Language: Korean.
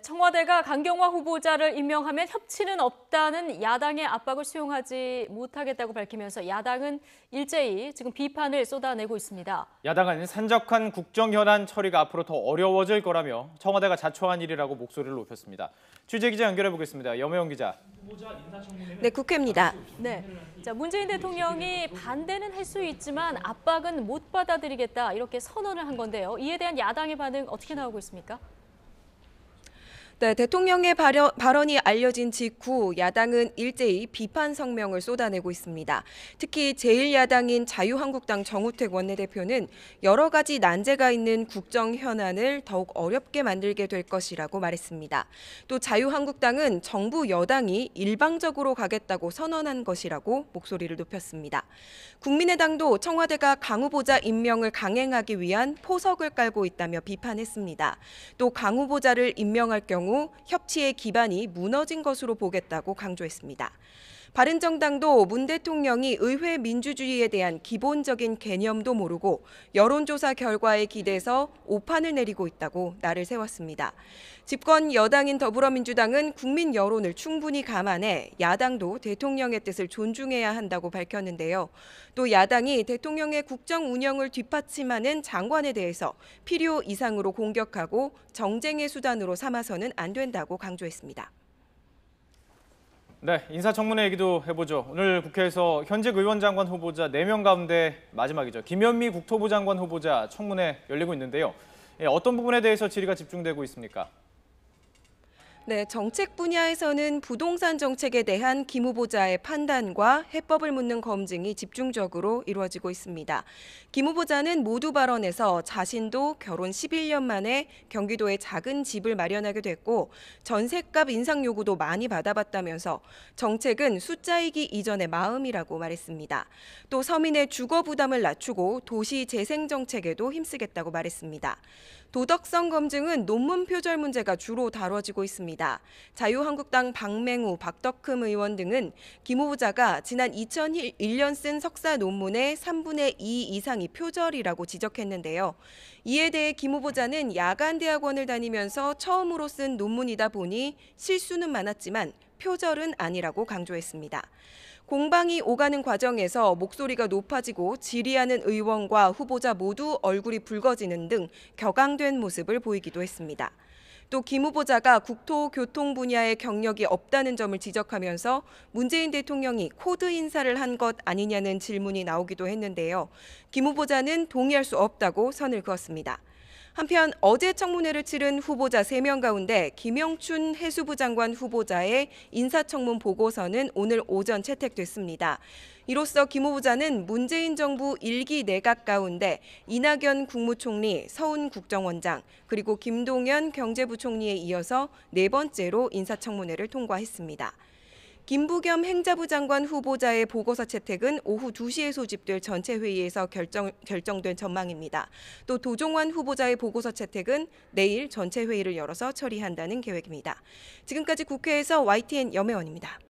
청와대가 강경화 후보자를 임명하면 협치는 없다는 야당의 압박을 수용하지 못하겠다고 밝히면서 야당은 일제히 지금 비판을 쏟아내고 있습니다. 야당은 산적한 국정현안 처리가 앞으로 더 어려워질 거라며 청와대가 자초한 일이라고 목소리를 높였습니다. 취재기자 연결해 보겠습니다. 염혜영 기자. 네, 국회입니다. 네, 문재인 대통령이 반대는 할 수 있지만 압박은 못 받아들이겠다 이렇게 선언을 한 건데요. 이에 대한 야당의 반응 어떻게 나오고 있습니까? 네, 대통령의 발언이 알려진 직후 야당은 일제히 비판 성명을 쏟아내고 있습니다. 특히 제1야당인 자유한국당 정우택 원내대표는 여러 가지 난제가 있는 국정 현안을 더욱 어렵게 만들게 될 것이라고 말했습니다. 또 자유한국당은 정부 여당이 일방적으로 가겠다고 선언한 것이라고 목소리를 높였습니다. 국민의당도 청와대가 강 후보자 임명을 강행하기 위한 포석을 깔고 있다며 비판했습니다. 또 강 후보자를 임명할 경우 협치의 기반이 무너진 것으로 보겠다고 강조했습니다. 바른정당도 문 대통령이 의회 민주주의에 대한 기본적인 개념도 모르고 여론조사 결과에 기대서 오판을 내리고 있다고 날을 세웠습니다. 집권 여당인 더불어민주당은 국민 여론을 충분히 감안해 야당도 대통령의 뜻을 존중해야 한다고 밝혔는데요. 또 야당이 대통령의 국정 운영을 뒷받침하는 장관에 대해서 필요 이상으로 공격하고 정쟁의 수단으로 삼아서는 안 된다고 강조했습니다. 네, 인사청문회 얘기도 해보죠. 오늘 국회에서 현직 의원 장관 후보자 4명 가운데 마지막이죠. 김현미 국토부 장관 후보자 청문회 열리고 있는데요. 어떤 부분에 대해서 질의가 집중되고 있습니까? 네, 정책 분야에서는 부동산 정책에 대한 김 후보자의 판단과 해법을 묻는 검증이 집중적으로 이루어지고 있습니다. 김 후보자는 모두 발언에서 자신도 결혼 11년 만에 경기도에 작은 집을 마련하게 됐고 전셋값 인상 요구도 많이 받아봤다면서 정책은 숫자이기 이전의 마음이라고 말했습니다. 또 서민의 주거 부담을 낮추고 도시 재생 정책에도 힘쓰겠다고 말했습니다. 도덕성 검증은 논문 표절 문제가 주로 다뤄지고 있습니다. 자유한국당 박맹우, 박덕흠 의원 등은 김 후보자가 지난 2001년 쓴 석사 논문의 3분의 2 이상이 표절이라고 지적했는데요. 이에 대해 김 후보자는 야간 대학원을 다니면서 처음으로 쓴 논문이다 보니 실수는 많았지만 표절은 아니라고 강조했습니다. 공방이 오가는 과정에서 목소리가 높아지고 질의하는 의원과 후보자 모두 얼굴이 붉어지는 등 격앙된 모습을 보이기도 했습니다. 또 김 후보자가 국토 교통 분야의 경력이 없다는 점을 지적하면서 문재인 대통령이 코드 인사를 한 것 아니냐는 질문이 나오기도 했는데요. 김 후보자는 동의할 수 없다고 선을 그었습니다. 한편 어제 청문회를 치른 후보자 3명 가운데 김영춘 해수부 장관 후보자의 인사청문 보고서는 오늘 오전 채택됐습니다. 이로써 김 후보자는 문재인 정부 1기 내각 가운데 이낙연 국무총리, 서훈 국정원장, 그리고 김동연 경제부총리에 이어서 4번째로 인사청문회를 통과했습니다. 김부겸 행자부 장관 후보자의 보고서 채택은 오후 2시에 소집될 전체 회의에서 결정된 전망입니다. 또 도종환 후보자의 보고서 채택은 내일 전체 회의를 열어서 처리한다는 계획입니다. 지금까지 국회에서 YTN 염혜원입니다.